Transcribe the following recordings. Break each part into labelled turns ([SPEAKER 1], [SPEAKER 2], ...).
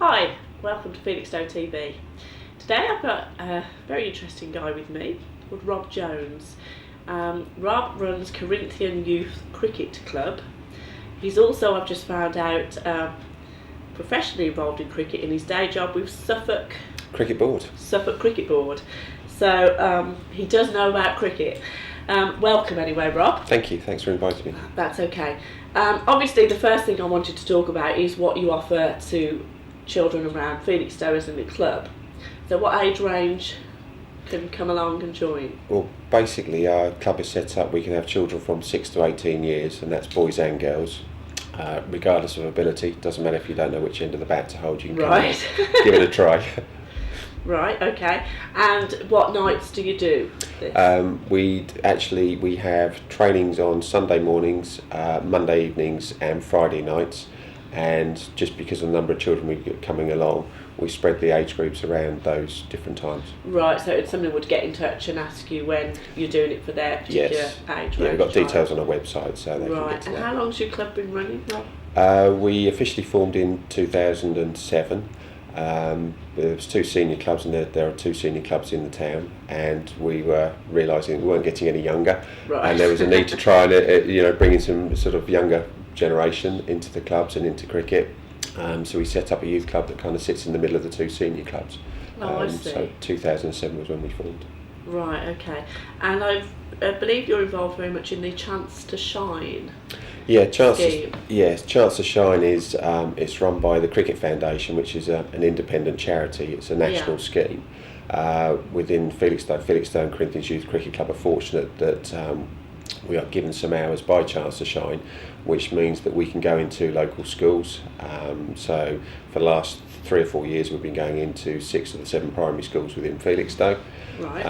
[SPEAKER 1] Hi, welcome to Felixstowe TV. Today I've got a very interesting guy with me called Rob Jones. Rob runs Corinthian Youth Cricket Club. He's also, I've just found out, professionally involved in cricket in his day job with Suffolk
[SPEAKER 2] Cricket Board.
[SPEAKER 1] Cricket Board. So he does know about cricket. Welcome anyway, Rob.
[SPEAKER 2] Thank you, thanks for inviting me.
[SPEAKER 1] That's okay. Obviously the first thing I wanted to talk about is what you offer to children around Felixstowe as in the club. So what age range can come along and join?
[SPEAKER 2] Well, basically our club is set up, we can have children from 6 to 18 years, and that's boys and girls, regardless of ability. Doesn't matter if you don't know which end of the bat to hold, you can come
[SPEAKER 1] Right.
[SPEAKER 2] and give it a try.
[SPEAKER 1] Right, okay. And what nights do you do this?
[SPEAKER 2] We have trainings on Sunday mornings, Monday evenings and Friday nights, and just because of the number of children we've got coming along, we spread the age groups around those different times.
[SPEAKER 1] Right, so somebody would get in touch and ask you when you're doing it for their particular age range.
[SPEAKER 2] Yeah, we've got details on our website, so they can get to
[SPEAKER 1] Right, and
[SPEAKER 2] that.
[SPEAKER 1] how long's your club been running, Rob?
[SPEAKER 2] We officially formed in 2007. There was 2 senior clubs, and there are 2 senior clubs in the town, and we were realising we weren't getting any younger,
[SPEAKER 1] Right.
[SPEAKER 2] and there was a need to try and bring in some sort of younger generation into the clubs and into cricket. So we set up a youth club that kind of sits in the middle of the 2 senior clubs.
[SPEAKER 1] I see.
[SPEAKER 2] So 2007 was when we formed.
[SPEAKER 1] Right, okay. And I believe you're involved very much in the Chance to Shine.
[SPEAKER 2] Yeah, Chance
[SPEAKER 1] scheme.
[SPEAKER 2] to Shine is it's run by the Cricket Foundation, which is an independent charity. It's a national scheme within Felixstowe. Felixstowe and Corinthians Youth Cricket Club are fortunate that we are given some hours by Chance to Shine, which means that we can go into local schools. So for the last 3 or 4 years, we've been going into 6 of the 7 primary schools within Felixstowe.
[SPEAKER 1] Right.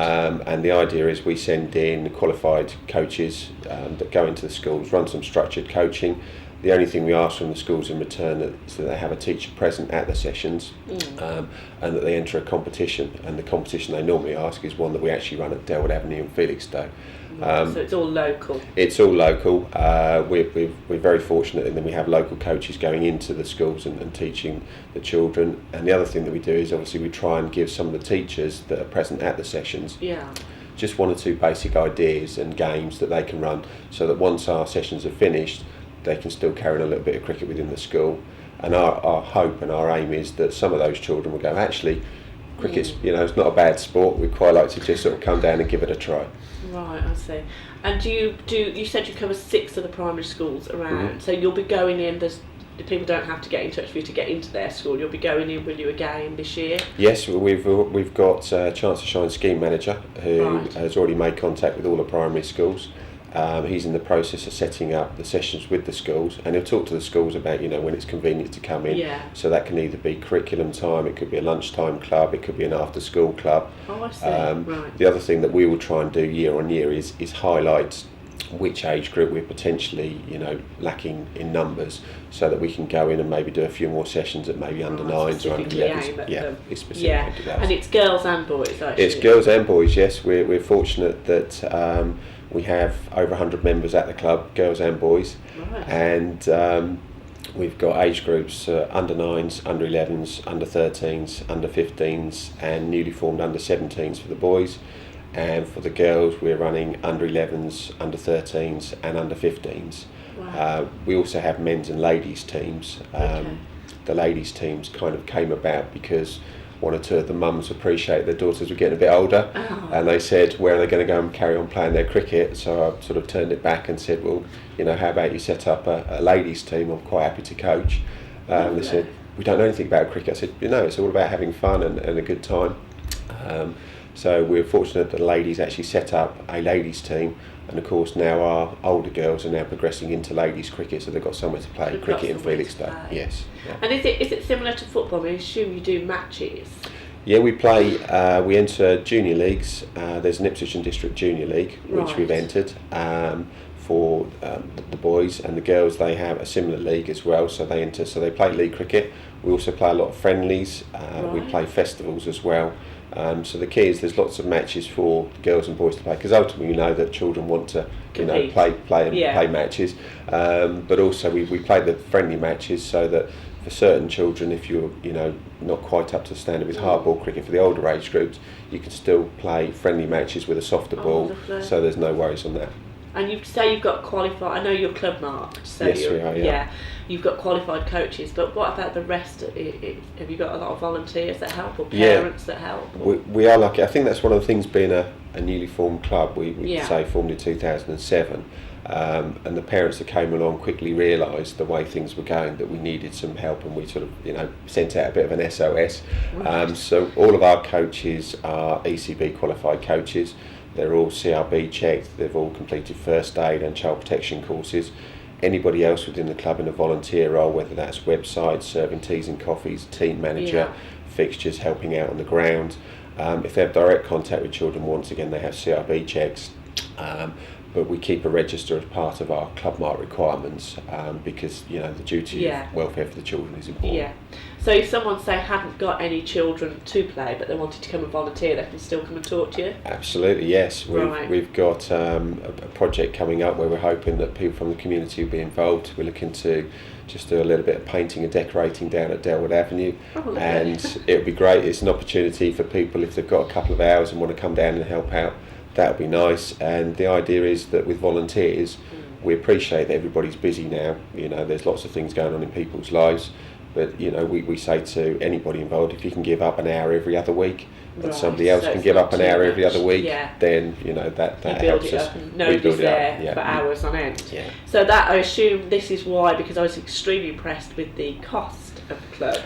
[SPEAKER 2] And the idea is we send in qualified coaches that go into the schools, run some structured coaching. The only thing we ask from the schools in return is that they have a teacher present at the sessions, and that they enter a competition. And the competition they normally ask is one that we actually run at Delwood Avenue in Felixstowe.
[SPEAKER 1] So it's all local.
[SPEAKER 2] It's all local. We're very fortunate in that we have local coaches going into the schools and teaching the children. And the other thing that we do is obviously we try and give some of the teachers that are present at the sessions just 1 or 2 basic ideas and games that they can run, so that once our sessions are finished, they can still carry on a little bit of cricket within the school. And our hope and our aim is that some of those children will go, actually, cricket's it's not a bad sport. We'd quite like to just sort of come down and give it a try.
[SPEAKER 1] Right, I see. And you said you cover 6 of the primary schools around, so you'll be going in, the people don't have to get in touch with you to get into their school, you'll be going in, will you, again this year?
[SPEAKER 2] Yes, we've got Chance to Shine scheme manager who has already made contact with all the primary schools. He's in the process of setting up the sessions with the schools, and he'll talk to the schools about when it's convenient to come in.
[SPEAKER 1] Yeah.
[SPEAKER 2] So that can either be curriculum time, it could be a lunchtime club, it could be an after school club.
[SPEAKER 1] Oh, I see. Right.
[SPEAKER 2] The other thing that we will try and do year on year is highlight which age group we're potentially lacking in numbers, so that we can go in and maybe do a few more sessions at maybe under 9s or under 11s. It's specific at those.
[SPEAKER 1] And it's girls and boys, actually.
[SPEAKER 2] It's girls and boys, yes. We're fortunate that we have over 100 members at the club, girls and boys.
[SPEAKER 1] Right.
[SPEAKER 2] And we've got age groups under 9s, under 11s, under 13s, under 15s, and newly formed under 17s for the boys. And for the girls, we're running under 11s, under 13s, and under 15s.
[SPEAKER 1] Wow.
[SPEAKER 2] We also have men's and ladies teams. The ladies teams kind of came about because 1 or 2 of the mums appreciate their daughters were getting a bit older, and they said, where are they going to go and carry on playing their cricket? So I sort of turned it back and said, well, how about you set up a ladies team? I'm quite happy to coach. They said, we don't know anything about cricket. I said, it's all about having fun and a good time. So we're fortunate that the ladies actually set up a ladies team, and of course now our older girls are now progressing into ladies cricket, so they've got somewhere to play cricket in Felixstowe. Yes. Yeah.
[SPEAKER 1] And is it similar to football? I assume you do matches.
[SPEAKER 2] Yeah, we play. We enter junior leagues. There's an Ipswich and District Junior League which we've entered for the boys, and the girls they have a similar league as well. So they play league cricket. We also play a lot of friendlies. We play festivals as well. So the key is there's lots of matches for girls and boys to play, because ultimately we know that children want to
[SPEAKER 1] Compete.
[SPEAKER 2] play matches, but also we play the friendly matches so that for certain children, if you're not quite up to the standard with hardball cricket for the older age groups, you can still play friendly matches with a softer ball,
[SPEAKER 1] lovely.
[SPEAKER 2] so there's no worries on that.
[SPEAKER 1] And you say you've got qualified. I know you're club marked. So
[SPEAKER 2] Yes, we are. Yeah.
[SPEAKER 1] You've got qualified coaches, but what about the rest? Have you got a lot of volunteers that help, or
[SPEAKER 2] Yeah.
[SPEAKER 1] parents that help?
[SPEAKER 2] We are lucky. I think that's one of the things being a newly formed club. We
[SPEAKER 1] Yeah.
[SPEAKER 2] say formed in 2007, and the parents that came along quickly realised the way things were going that we needed some help, and we sort of sent out a bit of an SOS.
[SPEAKER 1] Right.
[SPEAKER 2] So all of our coaches are ECB qualified coaches. They're all CRB checked. They've all completed first aid and child protection courses. Anybody else within the club in a volunteer role, whether that's website, serving teas and coffees, team manager, fixtures, helping out on the ground. If they have direct contact with children, once again they have CRB checks. But we keep a register as part of our club mark requirements, because the duty of welfare for the children is important.
[SPEAKER 1] Yeah. So if someone, say, hadn't got any children to play, but they wanted to come and volunteer, they can still come and talk to you?
[SPEAKER 2] Absolutely, yes.
[SPEAKER 1] Right.
[SPEAKER 2] We've got a project coming up where we're hoping that people from the community will be involved. We're looking to just do a little bit of painting and decorating down at Delwood Avenue, and it would be great. It's an opportunity for people, if they've got a couple of hours and want to come down and help out, that would be nice. And the idea is that with volunteers, we appreciate that everybody's busy now. There's lots of things going on in people's lives, but we say to anybody involved, if you can give up an hour every other week, and somebody else can give up an hour every other week, then that helps us.
[SPEAKER 1] Nobody's there for hours on end.
[SPEAKER 2] Yeah.
[SPEAKER 1] So that, I assume, this is why, because I was extremely impressed with the cost of the club.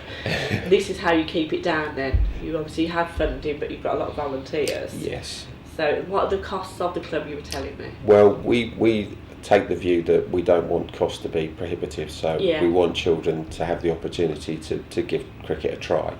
[SPEAKER 1] This is how you keep it down. Then you obviously have funding, but you've got a lot of volunteers.
[SPEAKER 2] Yes.
[SPEAKER 1] So what are the costs of the club, you were telling me?
[SPEAKER 2] Well, we take the view that we don't want costs to be prohibitive, so we want children to have the opportunity to give cricket a try.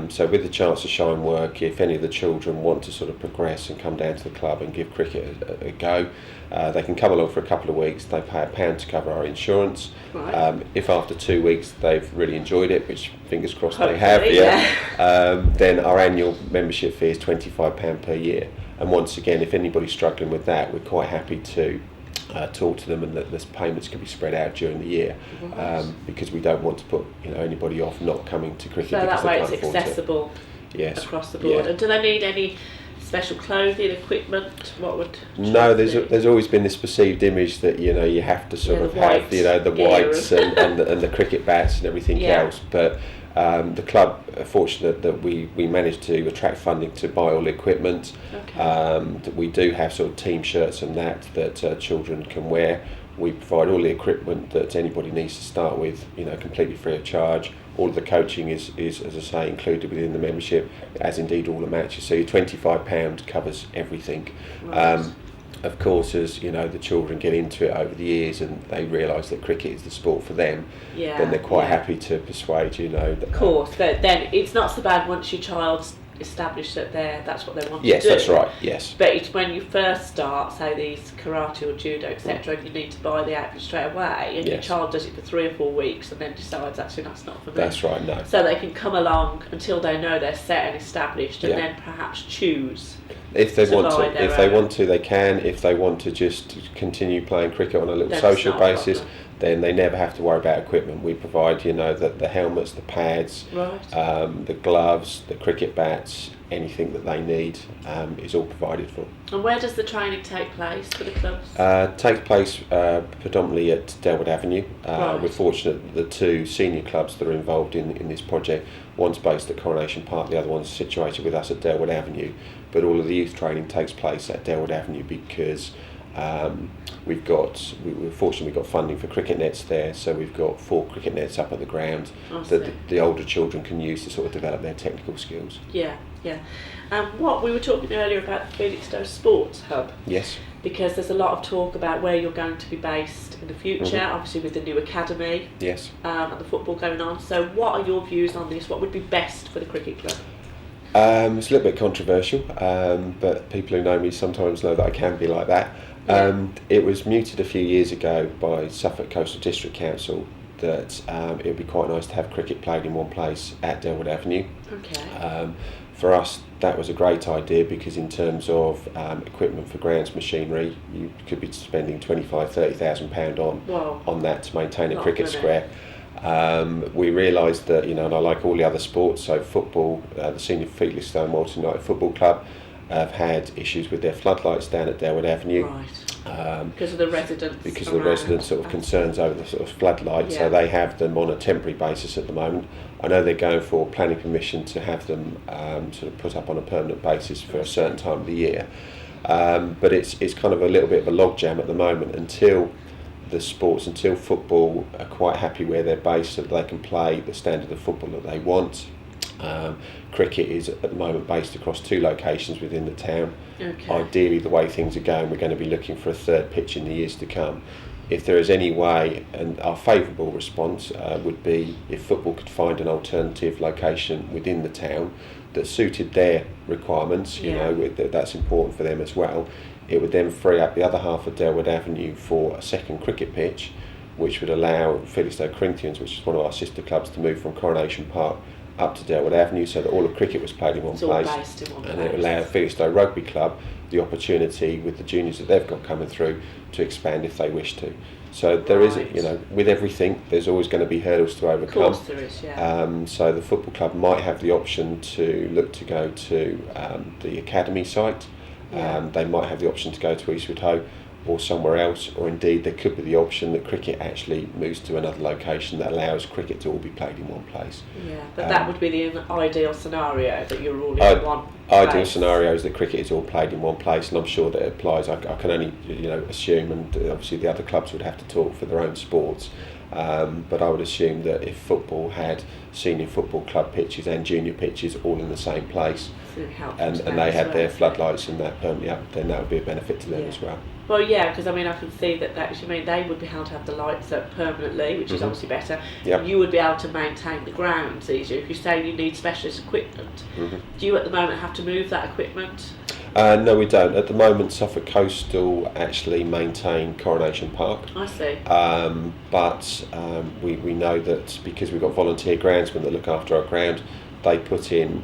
[SPEAKER 2] So with the Chance to Shine work, if any of the children want to sort of progress and come down to the club and give cricket a go, they can come along for a couple of weeks. They pay £1 to cover our insurance.
[SPEAKER 1] Right.
[SPEAKER 2] If after 2 weeks they've really enjoyed it, which fingers crossed
[SPEAKER 1] Hopefully,
[SPEAKER 2] they have, then our annual membership fee is £25 per year. And once again, if anybody's struggling with that, we're quite happy to talk to them, and that the payments can be spread out during the year, because we don't want to put anybody off not coming to cricket.
[SPEAKER 1] So
[SPEAKER 2] because
[SPEAKER 1] that way
[SPEAKER 2] they
[SPEAKER 1] it's
[SPEAKER 2] can't afford to.
[SPEAKER 1] accessible across the board.
[SPEAKER 2] Yeah.
[SPEAKER 1] And do they need any special clothing, equipment? What would?
[SPEAKER 2] No, there's always been this perceived image that you have to sort of have the whites and the cricket bats and everything else, but. The club are fortunate that we managed to attract funding to buy all the equipment. That we do have sort of team shirts and that children can wear. We provide all the equipment that anybody needs to start with, completely free of charge. All of the coaching is, as I say, included within the membership, as indeed all the matches. So your £25 covers everything.
[SPEAKER 1] Right.
[SPEAKER 2] Of course, as the children get into it over the years and they realise that cricket is the sport for them, then they're quite happy to persuade that.
[SPEAKER 1] Of course, but then it's not so bad once your child's established that that's what they want to do.
[SPEAKER 2] Yes, that's right. Yes.
[SPEAKER 1] But it's when you first start, say these karate or judo, etc., and you need to buy the outfit straight away, and your child does it for 3 or 4 weeks and then decides actually that's not for me.
[SPEAKER 2] That's right. No.
[SPEAKER 1] So they can come along until they know they're set and established, and then perhaps choose.
[SPEAKER 2] If they want to, they can. If they want to just continue playing cricket on a little social basis, then they never have to worry about equipment. We provide, the helmets, the pads, the gloves, the cricket bats, anything that they need is all provided for.
[SPEAKER 1] And where does the training take place for the clubs?
[SPEAKER 2] Takes place predominantly at Delwood Avenue. We're fortunate that the 2 senior clubs that are involved in this project, one's based at Coronation Park, the other one's situated with us at Delwood Avenue. But all of the youth training takes place at Delwood Avenue because we've fortunately got funding for cricket nets there, so we've got 4 cricket nets up at the ground that the older children can use to sort of develop their technical skills.
[SPEAKER 1] Yeah. What we were talking earlier about the Felixstowe Sports Hub.
[SPEAKER 2] Yes.
[SPEAKER 1] Because there's a lot of talk about where you're going to be based in the future, obviously with the new academy.
[SPEAKER 2] Yes.
[SPEAKER 1] And the football going on. So what are your views on this? What would be best for the cricket club?
[SPEAKER 2] It's a little bit controversial, but people who know me sometimes know that I can be like that. It was mooted a few years ago by Suffolk Coastal District Council that it would be quite nice to have cricket played in one place at Delwood Avenue.
[SPEAKER 1] Okay.
[SPEAKER 2] for us, that was a great idea because in terms of equipment for grounds machinery, you could be spending £25,000-30,000 on that to maintain a cricket square. We realised that, and I like all the other sports, so football, the Senior Felixstowe and Walton United Football Club have had issues with their floodlights down at Delwood Avenue.
[SPEAKER 1] Right. Because of the residents.
[SPEAKER 2] Because of the residents' sort of concerns over the sort of floodlights, so they have them on a temporary basis at the moment. I know they're going for planning permission to have them sort of put up on a permanent basis for a certain time of the year. But it's kind of a little bit of a logjam at the moment until football are quite happy where they're based so that they can play the standard of football that they want. Cricket is at the moment based across 2 locations within the town.
[SPEAKER 1] Okay.
[SPEAKER 2] Ideally, the way things are going, we're going to be looking for a 3rd pitch in the years to come. If there is any way, and our favourable response would be if football could find an alternative location within the town that suited their requirements, that's important for them as well. It would then free up the other half of Delwood Avenue for a 2nd cricket pitch, which would allow Felixstowe Corinthians, which is one of our sister clubs, to move from Coronation Park up to Delwood Avenue so that all of cricket was played in one place.
[SPEAKER 1] All based in one place.
[SPEAKER 2] And it would allow Felixstowe Rugby Club the opportunity with the juniors that they've got coming through to expand if they wish to. So there is, with everything, there's always going to be hurdles to overcome.
[SPEAKER 1] Of course there is, yeah.
[SPEAKER 2] So the football club might have the option to look to go to the academy site. They might have the option to go to Eastwood Hoe or somewhere else, or indeed there could be the option that cricket actually moves to another location that allows cricket to all be played in one place.
[SPEAKER 1] Yeah, but that would be the ideal scenario, that you're all in one place.
[SPEAKER 2] Ideal scenario is that cricket is all played in one place, and I'm sure that it applies. I can only assume, and obviously the other clubs would have to talk for their own sports, but I would assume that if football had senior football club pitches and junior pitches all in the same place, and they had their floodlights and that permanently up, then that would be a benefit to them as well.
[SPEAKER 1] Well, yeah, because I can see that they would be able to have the lights up permanently, which is obviously better.
[SPEAKER 2] Yep.
[SPEAKER 1] You would be able to maintain the grounds easier. If you say you need specialist equipment, do you at the moment have to move that equipment?
[SPEAKER 2] No, we don't. At the moment, Suffolk Coastal actually maintain Coronation Park.
[SPEAKER 1] I see.
[SPEAKER 2] But we know that because we've got volunteer groundsmen that look after our ground, they put in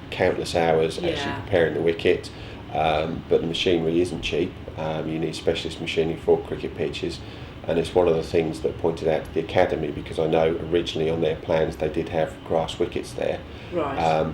[SPEAKER 2] countless hours actually preparing the wicket. But the machinery isn't cheap. You need specialist machinery for cricket pitches, and it's one of the things that pointed out to the academy, because I know originally on their plans they did have grass wickets there.
[SPEAKER 1] Right.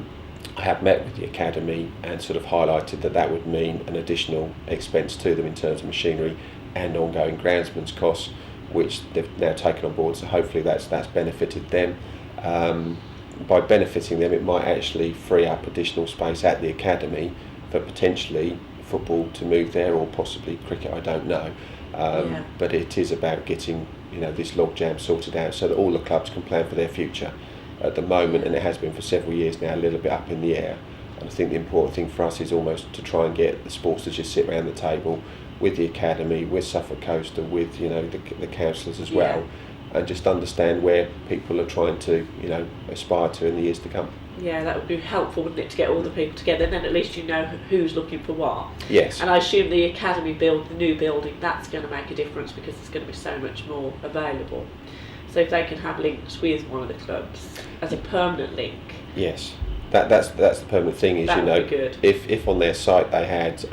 [SPEAKER 2] I have met with the academy and sort of highlighted that would mean an additional expense to them in terms of machinery and ongoing groundsman's costs, which they've now taken on board. So hopefully that's benefited them. By benefiting them, it might actually free up additional space at the academy for potentially football to move there, or possibly cricket, I don't know. But it is about getting this logjam sorted out so that all the clubs can plan for their future. At the moment, and it has been for several years now, a little bit up in the air. And I think the important thing for us is almost to try and get the sports to just sit around the table with the academy, with Suffolk Coastal, with the councillors as well, and just understand where people are trying to aspire to in the years to come.
[SPEAKER 1] Yeah, that would be helpful, wouldn't it, to get all the people together, and then at least you know who's looking for what.
[SPEAKER 2] Yes.
[SPEAKER 1] And I assume the academy the new building, that's going to make a difference because there's going to be so much more available. So if they can have links with one of the clubs as a permanent link.
[SPEAKER 2] Yes, that's the permanent thing. Is
[SPEAKER 1] that would be good.
[SPEAKER 2] If on their site they had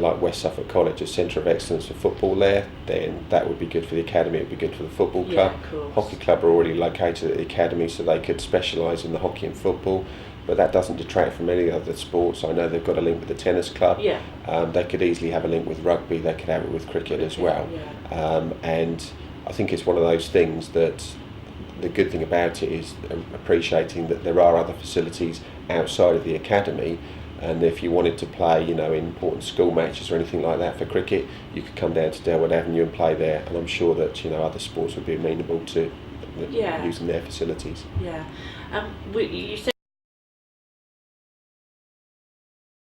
[SPEAKER 2] like West Suffolk College, a centre of excellence for football there, then that would be good for the academy, it would be good for the football club.
[SPEAKER 1] Yeah, of course.
[SPEAKER 2] Hockey club are already located at the academy, so they could specialise in the hockey and football, but that doesn't detract from any other sports. I know they've got a link with the tennis club.
[SPEAKER 1] Yeah.
[SPEAKER 2] They could easily have a link with rugby, they could have it with cricket as well.
[SPEAKER 1] Yeah.
[SPEAKER 2] And I think it's one of those things that the good thing about it is appreciating that there are other facilities outside of the academy. And if you wanted to play, important school matches or anything like that for cricket, you could come down to Delwood Avenue and play there. And I'm sure that other sports would be amenable to using their facilities.
[SPEAKER 1] Yeah. You said